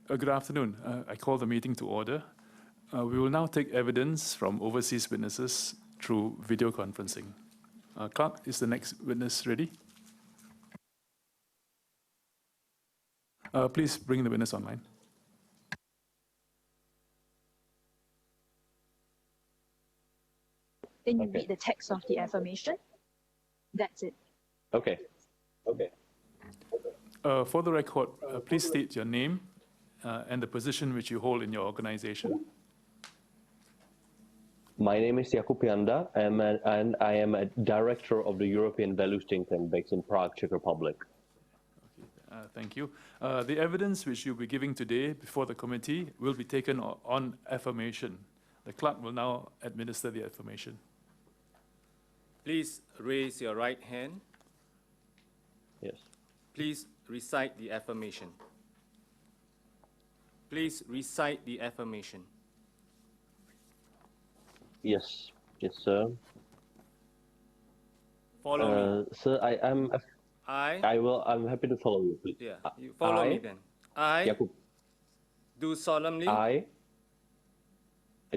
Good afternoon. I call the meeting to order. We will now take evidence from overseas witnesses through video conferencing. Clark, is the next witness ready? Please bring the witness online. Then you read the text of the affirmation. That's it. Okay. For the record, please state your name and the position which you hold in your organization. My name is Jakub Janda, and I am a director of the European Values think tank based in Prague, Czech Republic. Okay, thank you. The evidence which you'll be giving today before the committee will be taken on affirmation. The clerk will now administer the affirmation. Please raise your right hand. Yes. Please recite the affirmation. Please recite the affirmation. Yes, sir. Follow me. Sir, I'm happy to follow you, please. Yeah, you follow me then. I Jakub, do solemnly, I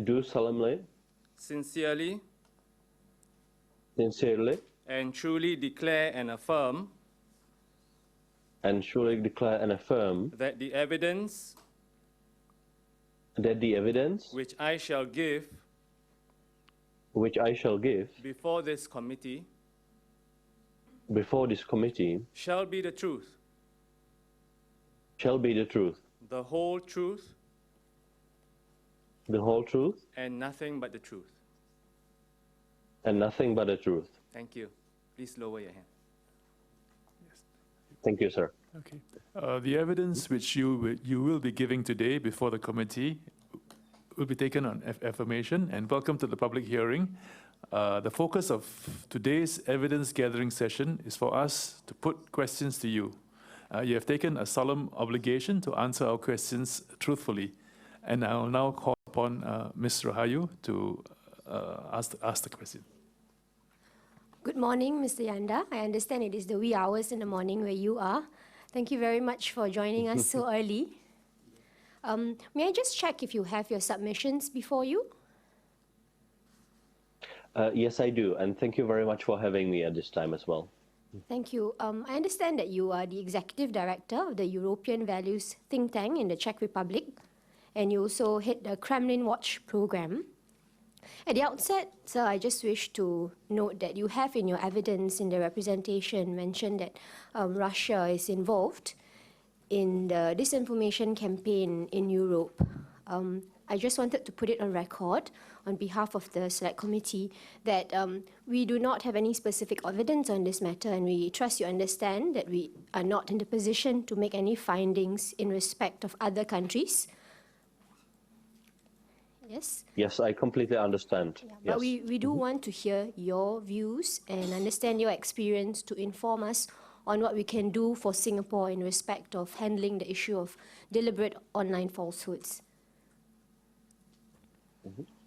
do solemnly, sincerely, and truly declare and affirm that the evidence which I shall give before this committee shall be the truth, the whole truth, and nothing but the truth. Thank you. Please lower your hand. Yes. Thank you, sir. Okay. The evidence which you will be giving today before the committee will be taken on affirmation, and welcome to the public hearing. The focus of today's evidence gathering session is for us to put questions to you. You have taken a solemn obligation to answer our questions truthfully, and I will now call upon Ms. Rahayu to ask the question. Good morning, Mr. Janda. I understand it is the wee hours in the morning where you are. Thank you very much for joining us so early. May I just check if you have your submissions before you? Yes, I do, and thank you very much for having me at this time as well. Thank you. I understand that you are the Executive Director of the European Values think tank in the Czech Republic, and you also head the Kremlin Watch program. At the outset, sir, I just wish to note that you have in your evidence in the representation mentioned that Russia is involved in the disinformation campaign in Europe. I just wanted to put it on record on behalf of the Select Committee that we do not have any specific evidence on this matter, and we trust you understand that we are not in the position to make any findings in respect of other countries. Yes? Yes, I completely understand. Yeah, yes. But we do want to hear your views and understand your experience to inform us on what we can do for Singapore in respect of handling the issue of deliberate online falsehoods.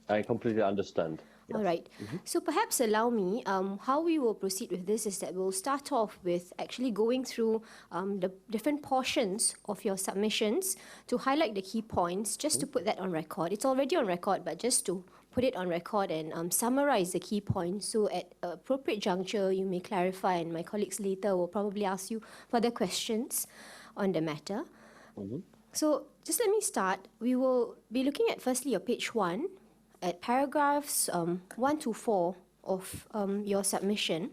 I completely understand. Yes. All right. So perhaps allow me, how we will proceed with this is that we'll start off with actually going through the different portions of your submissions to highlight the key points, just to put that on record. It's already on record, but just to put it on record and summarize the key points. So at appropriate juncture, you may clarify, and my colleagues later will probably ask you further questions on the matter. So just let me start. We will be looking at firstly your page 1, at paragraphs 1 to 4 of your submission.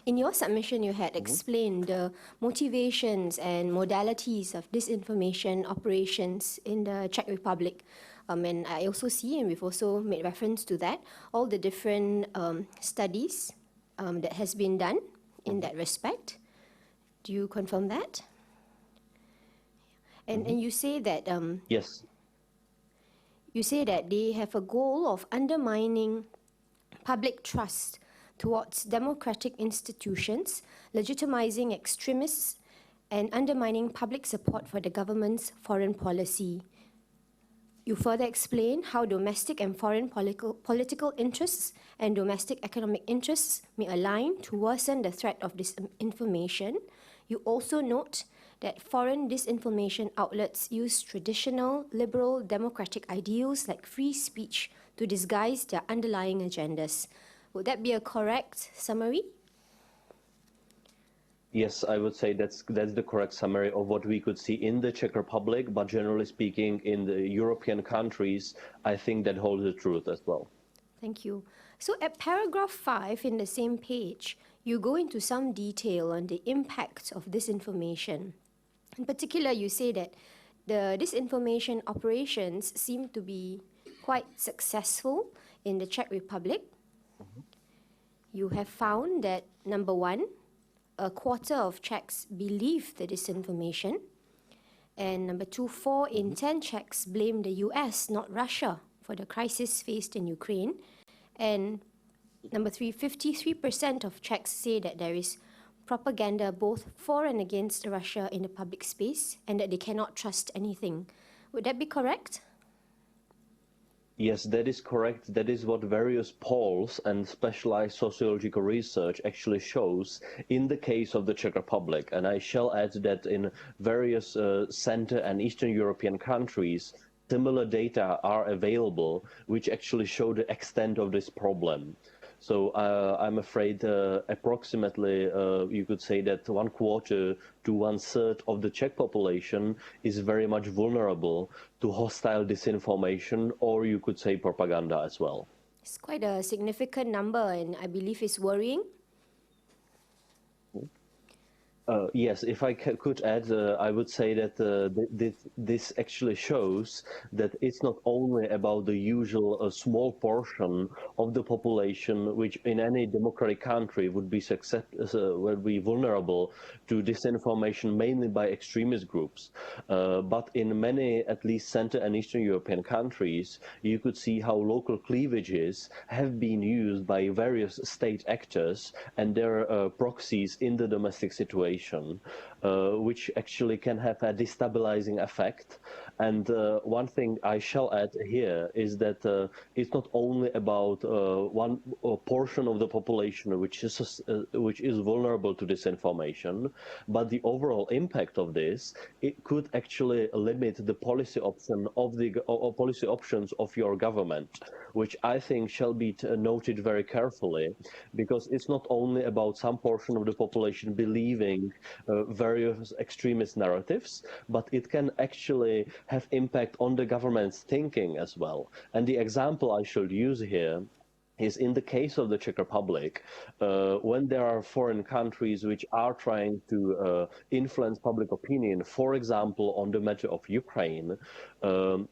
In your submission, you had explained the motivations and modalities of disinformation operations in the Czech Republic. And I also see, and we've also made reference to that, all the different studies that has been done in that respect. Do you confirm that? And you say that... yes. You say that they have a goal of undermining public trust towards democratic institutions, legitimizing extremists, and undermining public support for the government's foreign policy. You further explain how domestic and foreign political interests and domestic economic interests may align to worsen the threat of disinformation. You also note that foreign disinformation outlets use traditional liberal democratic ideals like free speech to disguise their underlying agendas. Would that be a correct summary? Yes, I would say that's the correct summary of what we could see in the Czech Republic, but generally speaking, in the European countries, I think that holds the truth as well. Thank you. So at paragraph 5 in the same page, you go into some detail on the impact of disinformation. In particular, you say that the disinformation operations seem to be quite successful in the Czech Republic. You have found that, number one, a quarter of Czechs believe the disinformation. And number two, 4 in 10 Czechs blame the US, not Russia, for the crisis faced in Ukraine. And number 3, 53% of Czechs say that there is propaganda both for and against Russia in the public space and that they cannot trust anything. Would that be correct? Yes, that is correct. That is what various polls and specialized sociological research actually shows in the case of the Czech Republic. And I shall add that in various Central and Eastern European countries, similar data are available, which actually show the extent of this problem. So I'm afraid approximately you could say that 1/4 to 1/3 of the Czech population is very much vulnerable to hostile disinformation, or you could say propaganda as well. It's quite a significant number and I believe it's worrying. Yes, if I could add, I would say that this actually shows that it's not only about the usual small portion of the population, which in any democratic country would be vulnerable to disinformation, mainly by extremist groups. But in many, at least Central and Eastern European countries, you could see how local cleavages have been used by various state actors and their proxies in the domestic situation. Which actually can have a destabilizing effect. And one thing I shall add here is that it's not only about one portion of the population which is vulnerable to disinformation, but the overall impact of this, it could actually limit the policy options of your government, which I think shall be noted very carefully, because it's not only about some portion of the population believing various extremist narratives, but it can actually have impact on the government's thinking as well. And the example I should use here is in the case of the Czech Republic, when there are foreign countries which are trying to influence public opinion, for example, on the matter of Ukraine,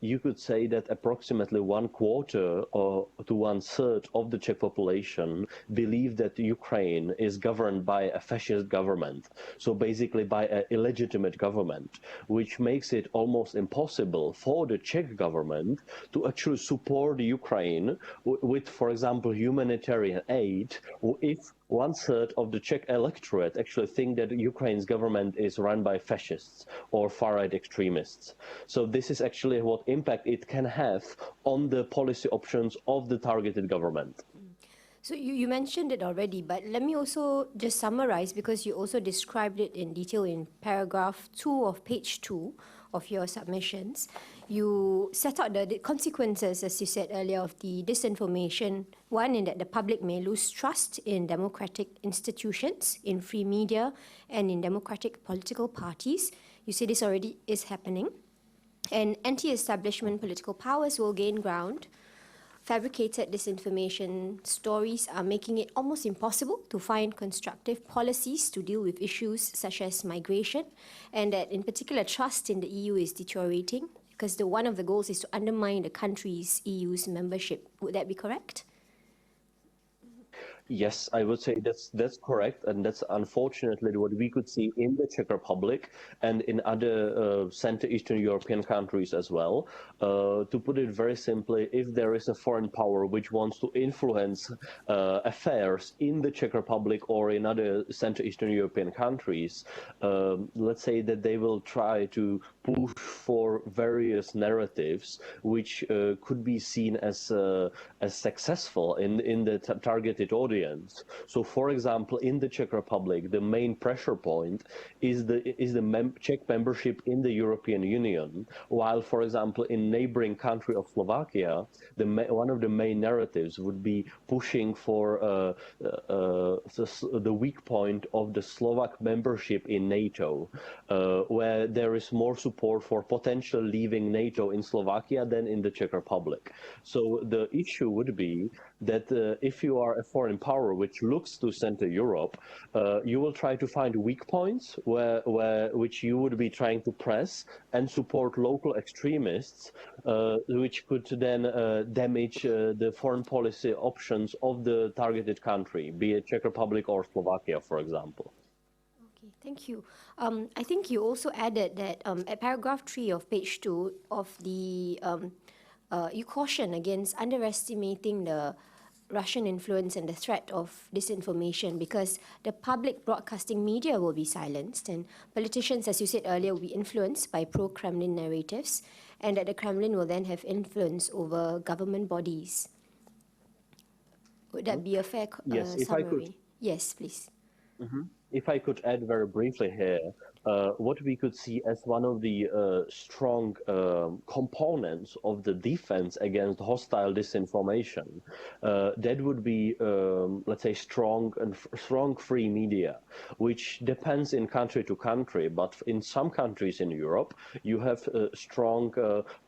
you could say that approximately 1/4 to 1/3 of the Czech population believe that Ukraine is governed by a fascist government, so basically by an illegitimate government, which makes it almost impossible for the Czech government to actually support Ukraine with, for example, humanitarian aid, if 1/3 of the Czech electorate actually think that Ukraine's government is run by fascists or far-right extremists. So this is actually what impact it can have on the policy options of the targeted government. So you mentioned it already, but let me also just summarize, because you also described it in detail in paragraph 2 of page 2 of your submissions. You set out the consequences, as you said earlier, of the disinformation. One, in that the public may lose trust in democratic institutions, in free media, and in democratic political parties. You say this already is happening. And anti-establishment political powers will gain ground. Fabricated disinformation stories are making it almost impossible to find constructive policies to deal with issues such as migration, and that in particular trust in the EU is deteriorating because one of the goals is to undermine the country's EU's membership. Would that be correct? Yes, I would say that's correct, and that's unfortunately what we could see in the Czech Republic and in other Central Eastern European countries as well. To put it very simply, if there is a foreign power which wants to influence affairs in the Czech Republic or in other Central Eastern European countries, let's say that they will try to push for various narratives which could be seen as successful in the targeted audience. So, for example, in the Czech Republic, the main pressure point is the Czech membership in the European Union, while, for example, in neighboring country of Slovakia, one of the main narratives would be pushing for the weak point of the Slovak membership in NATO, where there is more support for potential leaving NATO in Slovakia than in the Czech Republic. So the issue would be that if you are a foreign power which looks to Central Europe, you will try to find weak points which you would be trying to press and support local extremists, which could then damage the foreign policy options of the targeted country, be it Czech Republic or Slovakia, for example. Okay, thank you. I think you also added that at paragraph 3 of page 2 of the, you caution against underestimating the Russian influence and the threat of disinformation, because the public broadcasting media will be silenced and politicians, as you said earlier, will be influenced by pro-Kremlin narratives, and that the Kremlin will then have influence over government bodies. Would that be a fair yes, if summary? I could. Yes, please. If I could add very briefly here, what we could see as one of the strong components of the defense against hostile disinformation, that would be, let's say, strong free media, which depends in country to country. But in some countries in Europe, you have strong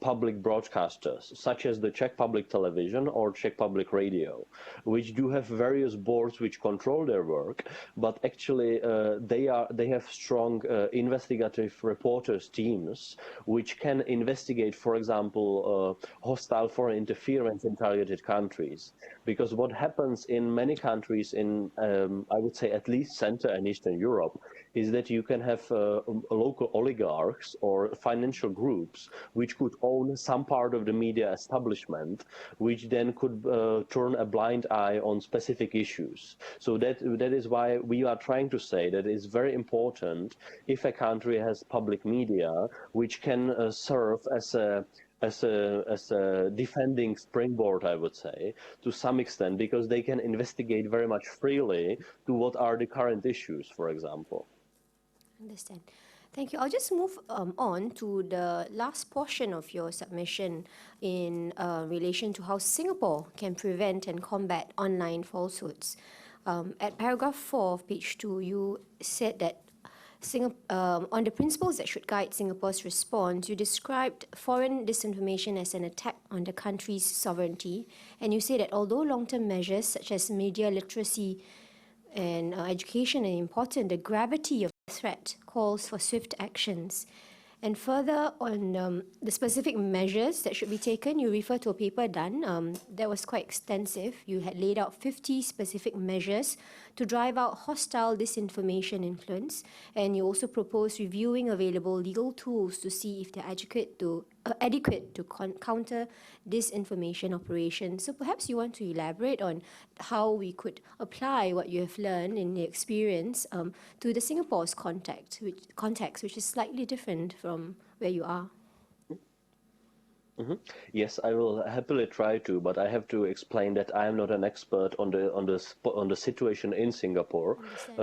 public broadcasters, such as the Czech Public Television or Czech Public Radio, which do have various boards which control their work, but actually they have strong investigative reporters teams which can investigate, for example, hostile foreign interference in targeted countries. Because what happens in many countries in, I would say, at least Central and Eastern Europe, is that you can have local oligarchs or financial groups which could own some part of the media establishment, which then could turn a blind eye on specific issues. So that is why we are trying to say that it's very important if a country has public media which can serve as a defending springboard, I would say, to some extent, because they can investigate very much freely to what are the current issues, for example. Understand. Thank you. I'll just move on to the last portion of your submission in relation to how Singapore can prevent and combat online falsehoods. At paragraph 4 of page 2, you said that on the principles that should guide Singapore's response, you described foreign disinformation as an attack on the country's sovereignty, and you say that although long-term measures such as media literacy and education are important, the gravity of the threat calls for swift actions. And further on the specific measures that should be taken, you refer to a paper done that was quite extensive. You had laid out 50 specific measures to drive out hostile disinformation influence, and you also proposed reviewing available legal tools to see if they're adequate to counter disinformation operations. So perhaps you want to elaborate on how we could apply what you have learned in the experience to the Singapore's context, which is slightly different from where you are. Yes, I will happily try to, but I have to explain that I am not an expert on the situation in Singapore,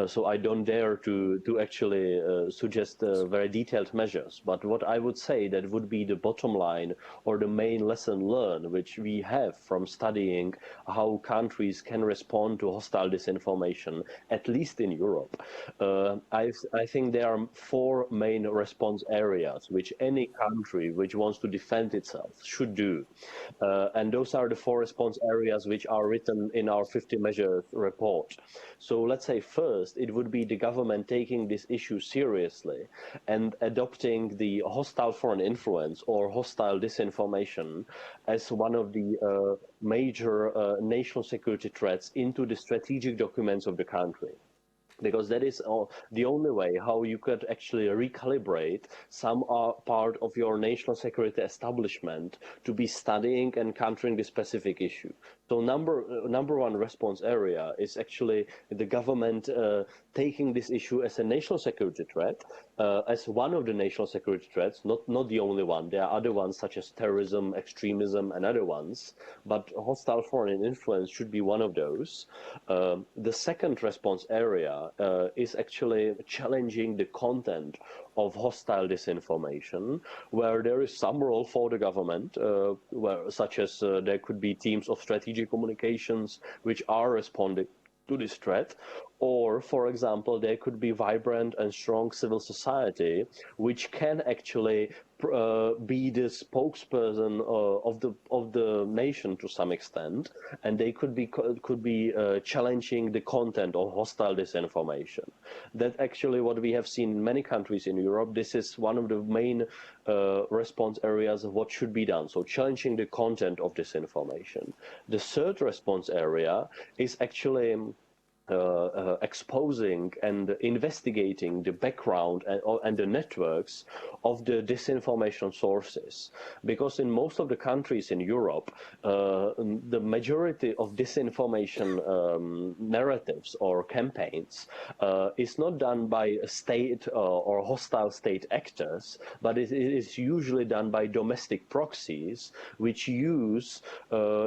so I don't dare to actually suggest very detailed measures. But what I would say that would be the bottom line or the main lesson learned, which we have from studying how countries can respond to hostile disinformation, at least in Europe. I think there are 4 main response areas which any country which wants to defend itself should do. And those are the 4 response areas which are written in our 50 measures report. So let's say first, it would be the government taking this issue seriously and adopting the hostile foreign influence or hostile disinformation as one of the major national security threats into the strategic documents of the country. Because that is the only way how you could actually recalibrate some part of your national security establishment to be studying and countering this specific issue. So number one response area is actually the government taking this issue as a national security threat as one of the national security threats, not the only one. There are other ones such as terrorism, extremism, and other ones, but hostile foreign influence should be one of those. The second response area is actually challenging the content of hostile disinformation, where there is some role for the government, such as there could be teams of strategic communications which are responding to this threat, or, for example, there could be vibrant and strong civil society which can actually be the spokesperson of the nation to some extent, and they could be challenging the content of hostile disinformation. That's actually what we have seen in many countries in Europe. This is one of the main response areas of what should be done. So challenging the content of disinformation. The third response area is actually exposing and investigating the background and the networks of the disinformation sources. Because in most of the countries in Europe, the majority of disinformation narratives or campaigns is not done by a state or hostile state actors, but it is usually done by domestic proxies, which use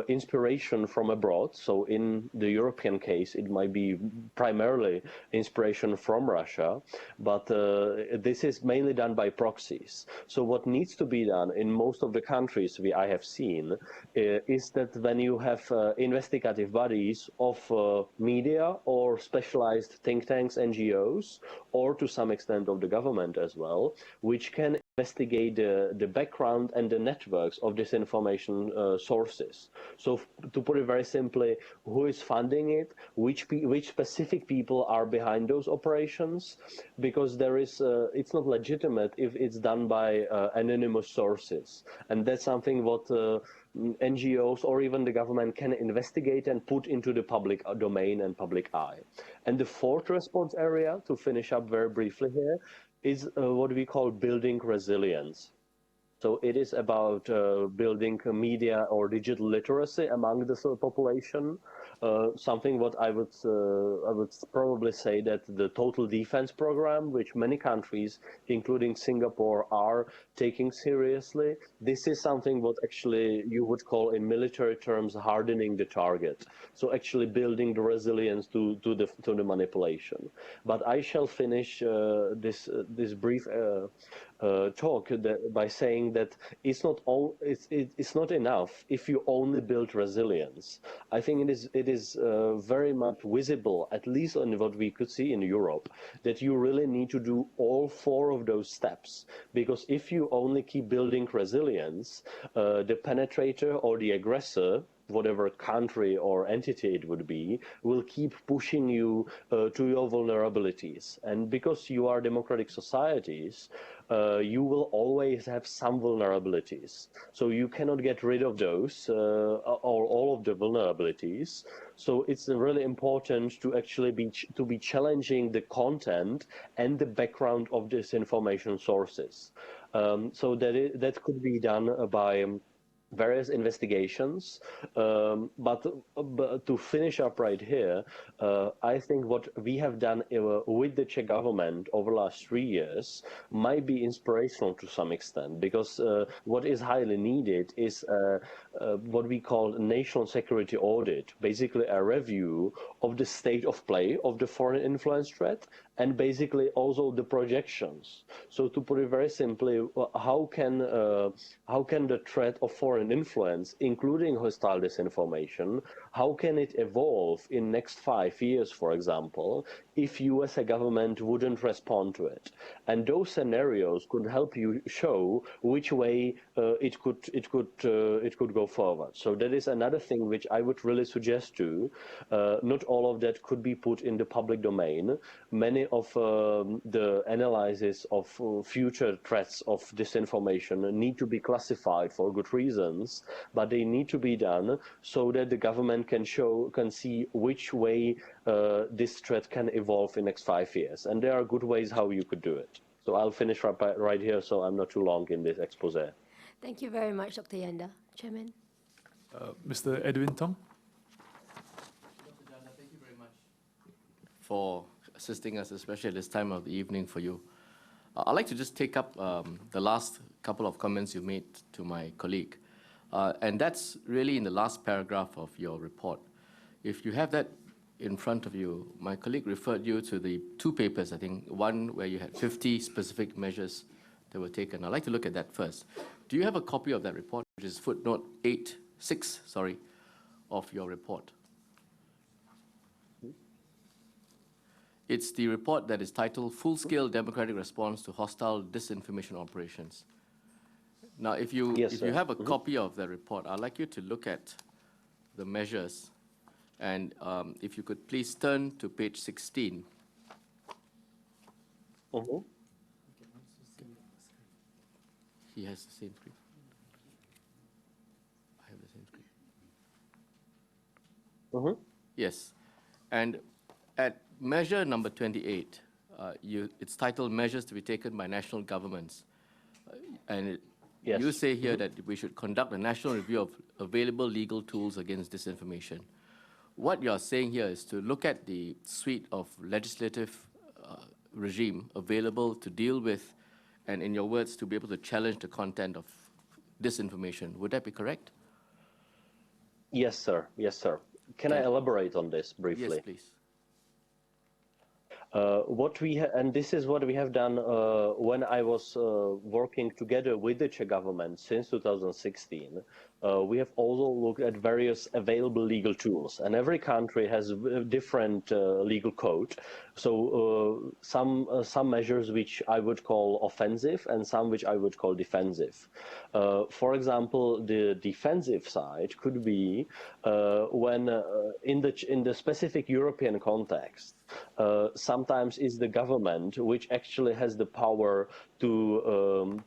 inspiration from abroad. So in the European case, it might be primarily inspiration from Russia, but this is mainly done by proxies. So what needs to be done in most of the countries I have seen is that when you have investigative bodies of media or specialized think tanks, NGOs, or to some extent of the government as well, which can investigate the background and the networks of disinformation sources. So to put it very simply, who is funding it, which specific people are behind those operations, because it's not legitimate if it's done by anonymous sources. And that's something what NGOs or even the government can investigate and put into the public domain and public eye. And the fourth response area, to finish up very briefly here, is what we call building resilience. So it is about building media or digital literacy among the population. Something what I would probably say that the total defense program, which many countries, including Singapore, are taking seriously, this is something what actually you would call in military terms hardening the target. So actually building the resilience to the manipulation. But I shall finish this brief talk by saying that it's not enough if you only build resilience. I think it is very much visible, at least on what we could see in Europe, that you really need to do all four of those steps. Because if you only keep building resilience, the penetrator or the aggressor, whatever country or entity it would be, will keep pushing you to your vulnerabilities. And because you are democratic societies, you will always have some vulnerabilities. So you cannot get rid of those or all of the vulnerabilities. So it's really important to actually be challenging the content and the background of disinformation sources. So that could be done by various investigations, but to finish up right here, I think what we have done with the Czech government over the last 3 years might be inspirational to some extent, because what is highly needed is what we call a national security audit, basically a review of the state of play of the foreign influence threat, and basically also the projections. So to put it very simply, how can the threat of foreign influence, including hostile disinformation, how can it evolve in next 5 years, for example, if you as a government wouldn't respond to it? And those scenarios could help you show which way it could go forward. So that is another thing which I would really suggest to. Not all of that could be put in the public domain. Many of the analysis of future threats of disinformation need to be classified for good reasons, but they need to be done so that the government can see which way this threat can evolve in the next 5 years. And there are good ways how you could do it. So I'll finish right here, so I'm not too long in this expose. Thank you very much, Dr. Janda. Chairman. Mr. Edwin Tong. Dr. Janda, thank you very much for assisting us, especially at this time of the evening for you. I'd like to just take up the last couple of comments you made to my colleague. And that's really in the last paragraph of your report. If you have that in front of you, my colleague referred you to the two papers, I think, one where you had 50 specific measures that were taken. I'd like to look at that first. Do you have a copy of that report, which is footnote 6, of your report? It's the report that is titled Full-Scale Democratic Response to Hostile Disinformation Operations. Now, if you have a copy of the report, I'd like you to look at the measures. And if you could please turn to page 16. He has the same screen. I have the same screen. Yes. And at measure number 28, it's titled Measures to be Taken by National Governments. You say here that we should conduct a national review of available legal tools against disinformation. What you're saying here is to look at the suite of legislative regime available to deal with, and in your words, to be able to challenge the content of disinformation. Would that be correct? Yes, sir. Yes, sir. Can I elaborate on this briefly? Yes, please. And this is what we have done when I was working together with the Czech government since 2016. We have also looked at various available legal tools, and every country has a different legal code. So some measures which I would call offensive and some which I would call defensive. For example, the defensive side could be when in the specific European context, sometimes it's the government which actually has the power to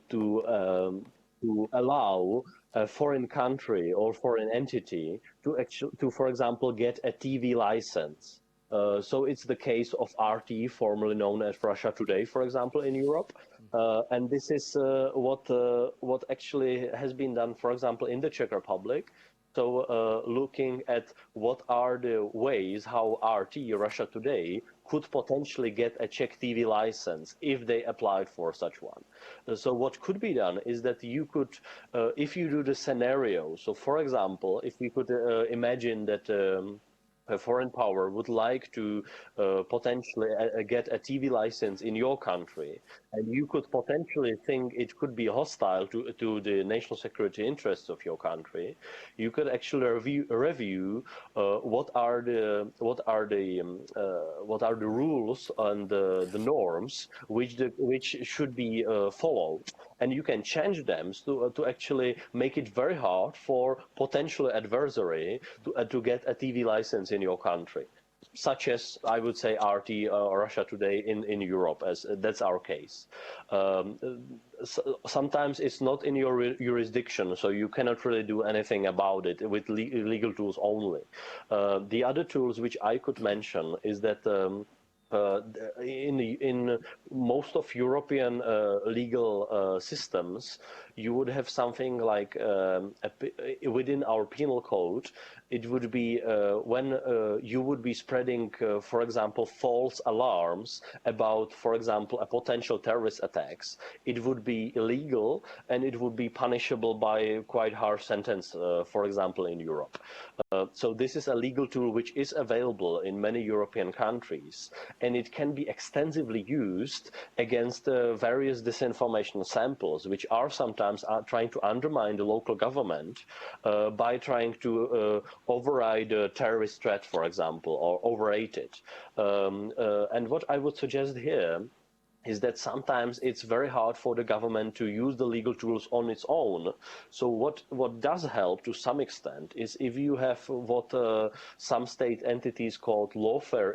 allow a foreign country or foreign entity to, for example, get a TV license. So it's the case of RT, formerly known as Russia Today, for example, in Europe. And this is what actually has been done, for example, in the Czech Republic. So looking at what are the ways how RT, Russia Today, could potentially get a Czech TV license if they applied for such one. So what could be done is that you could, if you do the scenario, so for example, if we could imagine that a foreign power would like to potentially get a TV license in your country, and you could potentially think it could be hostile to the national security interests of your country, you could actually review what are the rules and the norms which should be followed, and you can change them to actually make it very hard for potential adversary to get a TV license in your country, such as I would say RT or Russia Today in Europe, as that's our case. Sometimes it's not in your jurisdiction, so you cannot really do anything about it with legal tools only. The other tools which I could mention is that in most of European legal systems, you would have something like within our penal code, it would be when you would be spreading, for example, false alarms about, for example, a potential terrorist attacks. It would be illegal and it would be punishable by quite harsh sentence, for example, in Europe. So this is a legal tool which is available in many European countries, and it can be extensively used against various disinformation samples, which are sometimes trying to undermine the local government by trying to override a terrorist threat, for example, or overrate it. And what I would suggest here is that sometimes it's very hard for the government to use the legal tools on its own. So what does help to some extent is if you have what some state entities called lawfare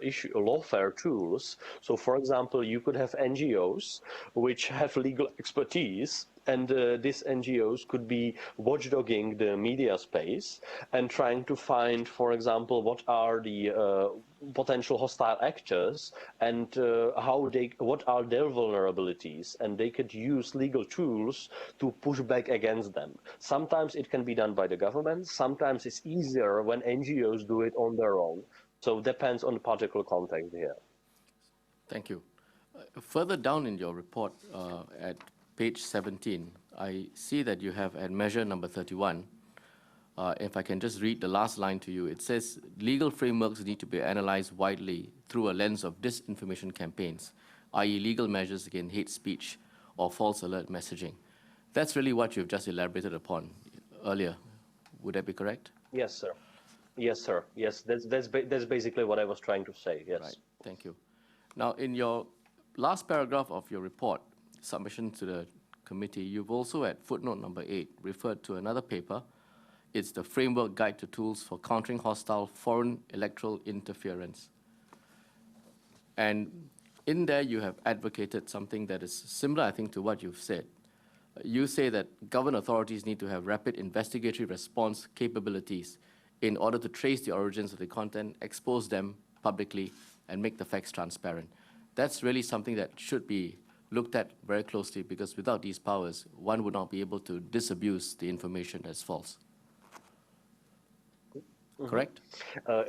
tools. So for example, you could have NGOs which have legal expertise, and these NGOs could be watchdogging the media space and trying to find, for example, what are the potential hostile actors and what are their vulnerabilities, and they could use legal tools to push back against them. Sometimes it can be done by the government, sometimes it's easier when NGOs do it on their own. So it depends on the particular context here. Thank you. further down in your report at page 17, I see that you have at measure number 31, if I can just read the last line to you, it says, legal frameworks need to be analyzed widely through a lens of disinformation campaigns, i.e. legal measures against hate speech or false alert messaging. That's really what you've just elaborated upon earlier. Would that be correct? Yes, sir. Yes, sir. Yes, that's basically what I was trying to say, yes. Right, thank you. Now, in your last paragraph of your report, submission to the committee, you've also at footnote number 8 referred to another paper. It's the Framework Guide to Tools for Countering Hostile Foreign Electoral Interference. And in there, you have advocated something that is similar, I think, to what you've said. You say that government authorities need to have rapid investigatory response capabilities in order to trace the origins of the content, expose them publicly, and make the facts transparent. That's really something that should be looked at very closely, because without these powers, one would not be able to disabuse the information as false. Correct?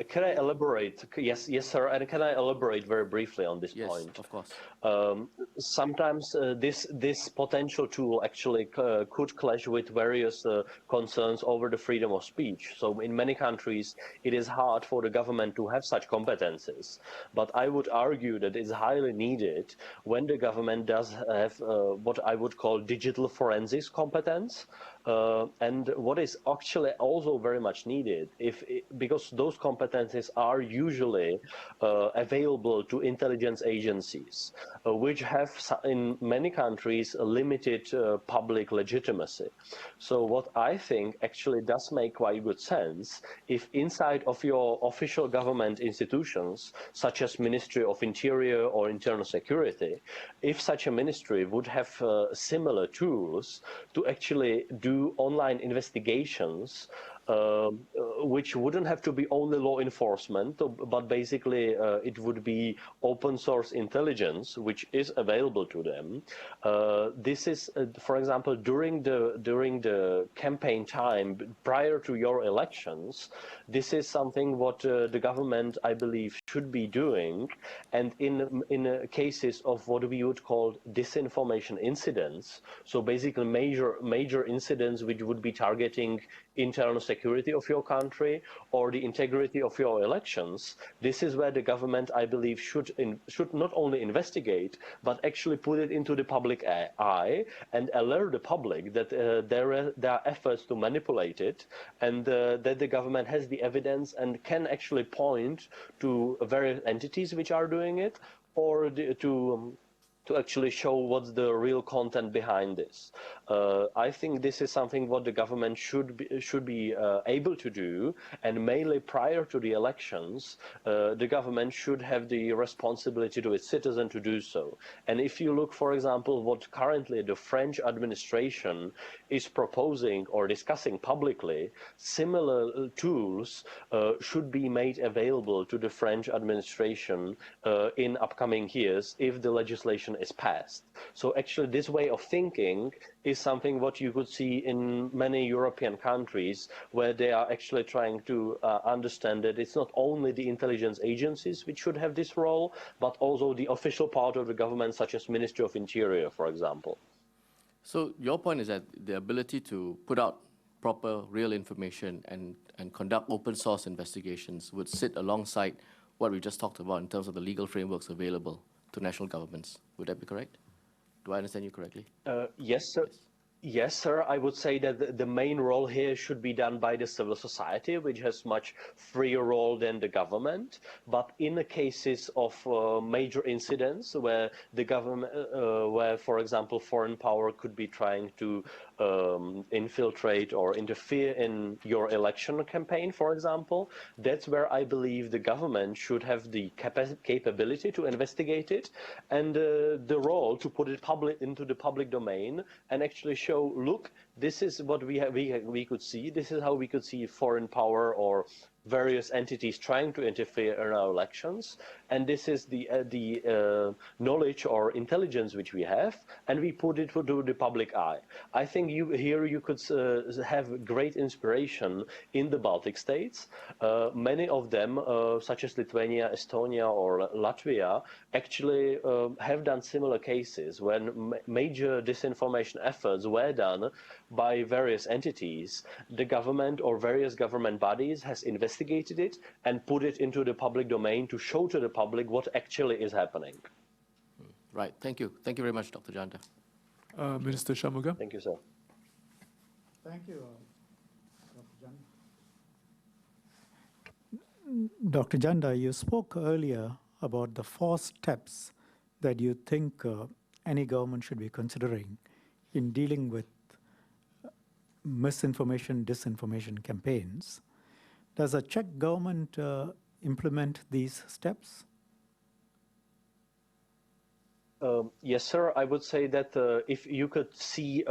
Can I elaborate? Yes, sir. And can I elaborate very briefly on this yes, point? Yes, of course. Sometimes this potential tool actually could clash with various concerns over the freedom of speech. So in many countries, it is hard for the government to have such competences. But I would argue that it's highly needed when the government does have what I would call digital forensics competence. And what is actually also very much needed, because those competences are usually available to intelligence agencies, which have in many countries a limited public legitimacy. So what I think actually does make quite good sense, if inside of your official government institutions, such as Ministry of Interior or Internal Security, if such a ministry would have similar tools to actually do online investigations, which wouldn't have to be only law enforcement, but basically it would be open source intelligence, which is available to them. This is, for example, during the campaign time prior to your elections, this is something what the government, I believe, should be doing. And in cases of what we would call disinformation incidents, so basically major incidents which would be targeting internal security of your country or the integrity of your elections, this is where the government, I believe, should not only investigate, but actually put it into the public eye and alert the public that there are efforts to manipulate it, and that the government has the evidence and can actually point to various entities which are doing it, or to actually show what's the real content behind this. I think this is something what the government should be able to do, and mainly prior to the elections, the government should have the responsibility to its citizens to do so. And if you look, for example, what currently the French administration is proposing or discussing publicly, similar tools should be made available to the French administration in upcoming years if the legislation is passed. So actually this way of thinking is something what you could see in many European countries, where they are actually trying to understand that it's not only the intelligence agencies which should have this role, but also the official part of the government, such as Ministry of Interior, for example. So your point is that the ability to put out proper, real information and conduct open source investigations would sit alongside what we just talked about in terms of the legal frameworks available to national governments. Would that be correct? Do I understand you correctly? Yes, sir. Yes, sir. I would say that the main role here should be done by the civil society, which has much freer role than the government. But in the cases of major incidents where the government, where, for example, foreign power could be trying to infiltrate or interfere in your election campaign, for example, that's where I believe the government should have the capability to investigate it, and the role to put it into the public domain and actually show, look, this is what we could see. This is how we could see foreign power or various entities trying to interfere in our elections, and this is the knowledge or intelligence which we have, and we put it to the public eye. I think you could have great inspiration in the Baltic states. Many of them, such as Lithuania, Estonia, or Latvia, actually have done similar cases when major disinformation efforts were done by various entities. The government or various government bodies has investigated it and put it into the public domain to show to the public what actually is happening. Right. Thank you. Thank you very much, Dr. Janda. Minister Shanmugam. Thank you, sir. Thank you, Dr. Janda. Dr. Janda, you spoke earlier about the 4 steps that you think any government should be considering in dealing with misinformation, disinformation campaigns. Does the Czech government implement these steps? Yes, sir. I would say that if you could see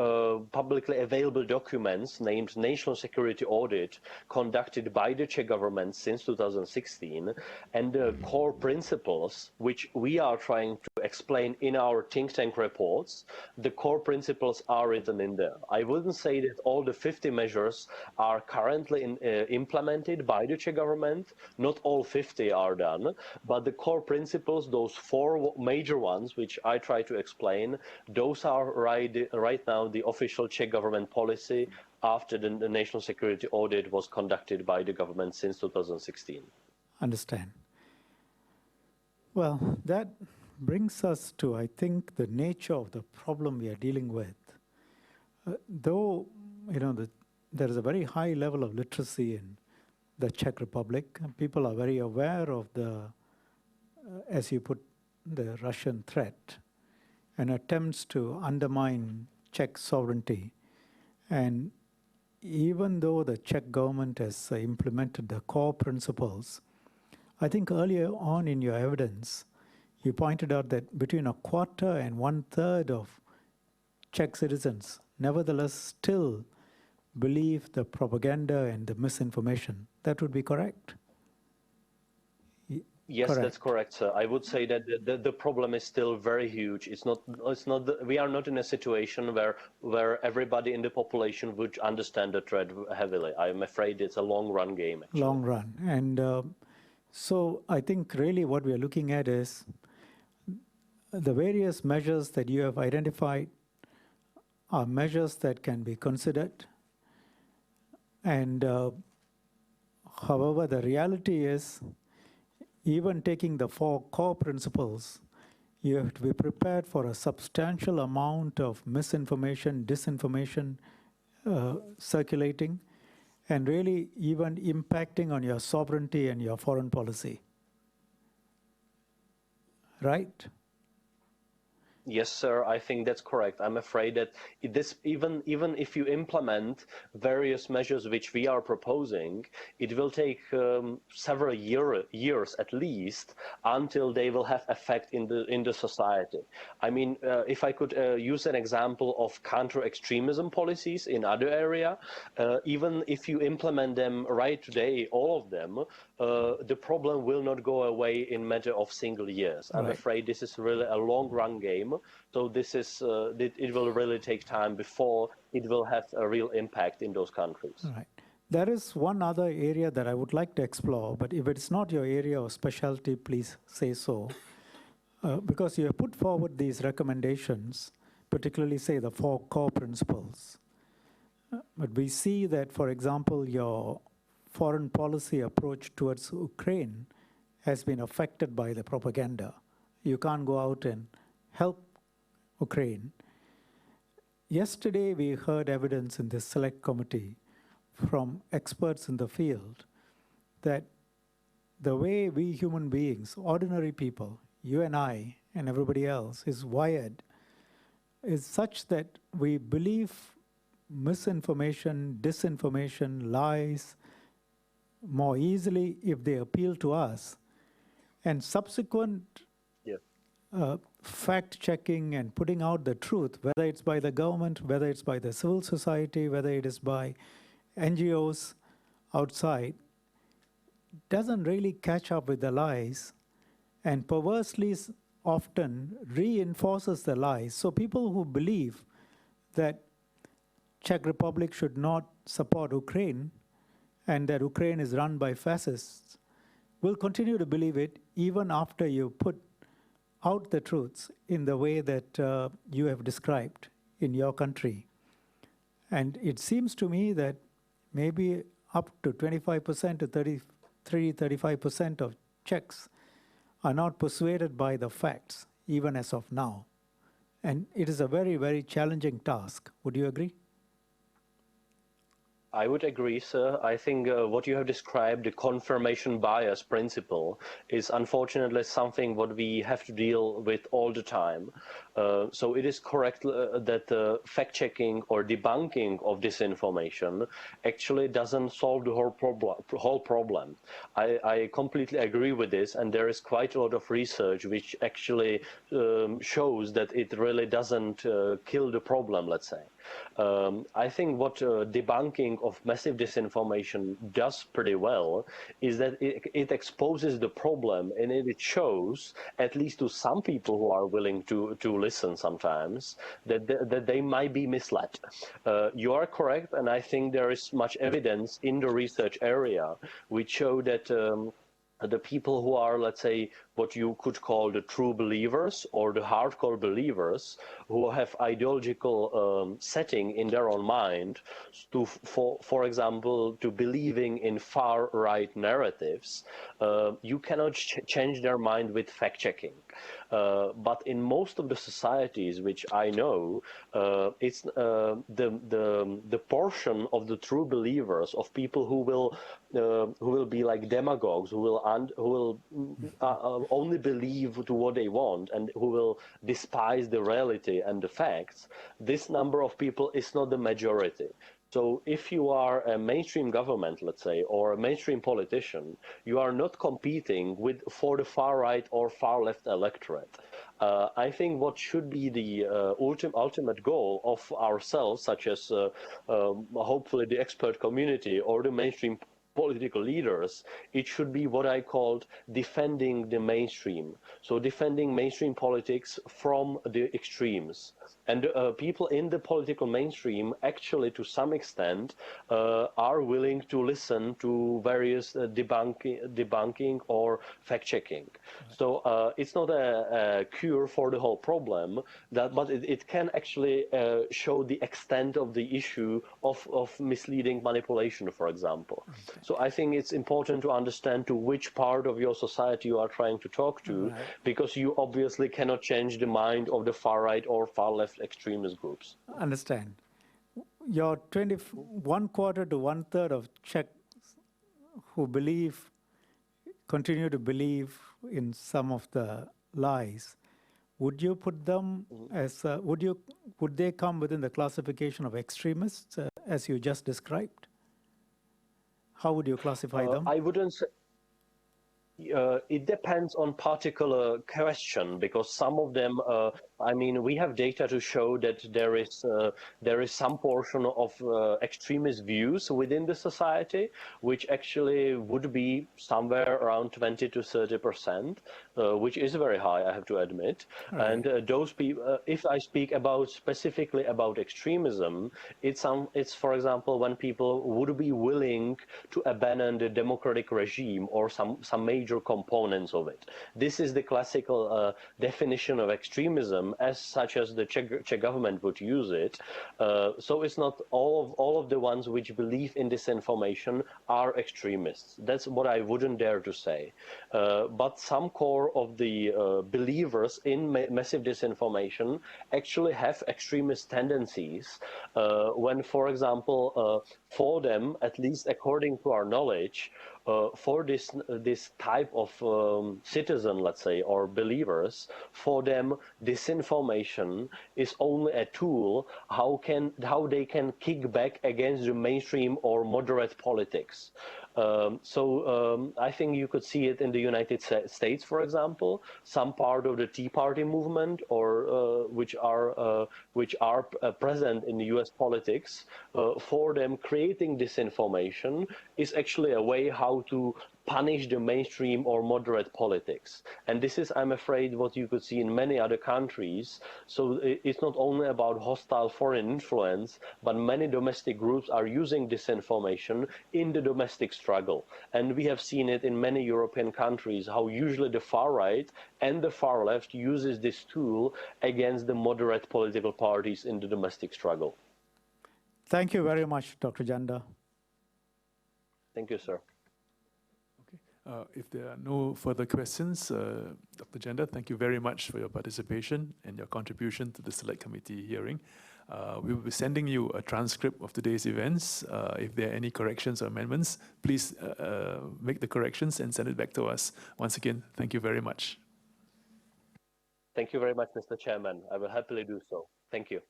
publicly available documents named National Security Audit conducted by the Czech government since 2016, and the core principles which we are trying to explain in our think tank reports, the core principles are written in there. I wouldn't say that all the 50 measures are currently implemented by the Czech government. Not all 50 are done, but the core principles, those 4 major ones, which I try to explain, those are right now the official Czech government policy after the national security audit was conducted by the government since 2016. Understand. Well, that brings us to, I think, the nature of the problem we are dealing with. Though, there is a very high level of literacy in the Czech Republic, and people are very aware of the, as you put, the Russian threat and attempts to undermine Czech sovereignty. And even though the Czech government has implemented the core principles, I think earlier on in your evidence, you pointed out that between a quarter and 1/3 of Czech citizens nevertheless still believe the propaganda and the misinformation. That would be correct? Yes, Correct. That's correct, sir. I would say that the problem is still very huge. We are not in a situation where everybody in the population would understand the threat heavily. I'm afraid it's a long-run game, actually. Long run. And so I think really what we are looking at is the various measures that you have identified are measures that can be considered. And however, the reality is, even taking the 4 core principles, you have to be prepared for a substantial amount of misinformation, disinformation circulating, and really even impacting on your sovereignty and your foreign policy. Right? Yes, sir, I think that's correct. I'm afraid that even if you implement various measures which we are proposing, it will take several years at least until they will have effect in the society. I mean, if I could use an example of counter-extremism policies in other area, even if you implement them right today, all of them, the problem will not go away in a matter of single years. I'm afraid this is really a long-run game. So this is it will really take time before it will have a real impact in those countries. Right. There is one other area that I would like to explore, but if it's not your area of specialty, please say so. Because you have put forward these recommendations, particularly say the 4 core principles. But we see that, for example, your foreign policy approach towards Ukraine has been affected by the propaganda. You can't go out and help Ukraine. Yesterday, we heard evidence in this select committee from experts in the field that the way we human beings, ordinary people, you and I and everybody else, is wired is such that we believe misinformation, disinformation, lies more easily if they appeal to us. And subsequent fact-checking and putting out the truth, whether it's by the government, whether it's by the civil society, whether it is by NGOs outside, doesn't really catch up with the lies and perversely often reinforces the lies. So people who believe that Czech Republic should not support Ukraine and that Ukraine is run by fascists will continue to believe it even after you put out the truths in the way that you have described in your country. And it seems to me that maybe up to 25% to 35% of Czechs are not persuaded by the facts, even as of now. And it is a very, very challenging task. Would you agree? I would agree, sir. I think what you have described, the confirmation bias principle, is unfortunately something what we have to deal with all the time. So it is correct that fact-checking or debunking of disinformation actually doesn't solve the whole problem. I completely agree with this, and there is quite a lot of research which actually shows that it really doesn't kill the problem, let's say. I think what debunking of massive disinformation does pretty well is that it exposes the problem, and it shows, at least to some people who are willing to listen sometimes, that they might be misled. You are correct, and I think there is much evidence in the research area which show that the people who are, let's say, what you could call the true believers or the hardcore believers who have ideological setting in their own mind to, for example, to believing in far-right narratives, you cannot change their mind with fact-checking. But in most of the societies which I know, it's the portion of the true believers, of people who will be like demagogues, who will only believe to what they want and who will despise the reality and the facts. This number of people is not the majority. So if you are a mainstream government, let's say, or a mainstream politician, you are not competing for the far right or far left electorate. I think what should be the ultimate goal of ourselves, such as hopefully the expert community or the mainstream political leaders, it should be what I called defending the mainstream. So defending mainstream politics from the extremes. And people in the political mainstream actually, to some extent, are willing to listen to various debunking or fact-checking. Right. So it's not a cure for the whole problem, but it can actually show the extent of the issue of misleading manipulation, for example. Okay. So I think it's important to understand to which part of your society you are trying to talk to, right, because you obviously cannot change the mind of the far right or far left extremist groups. Understand. Your 1 quarter to 1/3 of Czechs who continue to believe in some of the lies, would you put them as, would they come within the classification of extremists as you just described? How would you classify them? I wouldn't say. It depends on particular question, because some of them, I mean, we have data to show that there is some portion of extremist views within the society, which actually would be somewhere around 20 to 30%, which is very high, I have to admit. Right. And those people, if I speak specifically about extremism, it's for example when people would be willing to abandon the democratic regime or some major components of it. This is the classical definition of extremism, as such as the Czech government would use it. So it's not all of the ones which believe in disinformation are extremists. That's what I wouldn't dare to say. But some core of the believers in massive disinformation actually have extremist tendencies. When, for example, for them, at least according to our knowledge, for this type of citizen, let's say, or believers, for them disinformation is only a tool how they can kick back against the mainstream or moderate politics. I think you could see it in the United States, for example. Some part of the Tea Party movement, or which are present in the U.S. politics, for them creating disinformation is actually a way how to punish the mainstream or moderate politics. And this is, I'm afraid, what you could see in many other countries. So it's not only about hostile foreign influence, but many domestic groups are using disinformation in the domestic struggle. And we have seen it in many European countries, how usually the far right and the far left uses this tool against the moderate political parties in the domestic struggle. Thank you very much, Dr. Janda. Thank you, sir. If there are no further questions, Dr. Janda, thank you very much for your participation and your contribution to the Select Committee hearing. We will be sending you a transcript of today's events. If there are any corrections or amendments, please make the corrections and send it back to us. Once again, thank you very much. Thank you very much, Mr. Chairman. I will happily do so. Thank you.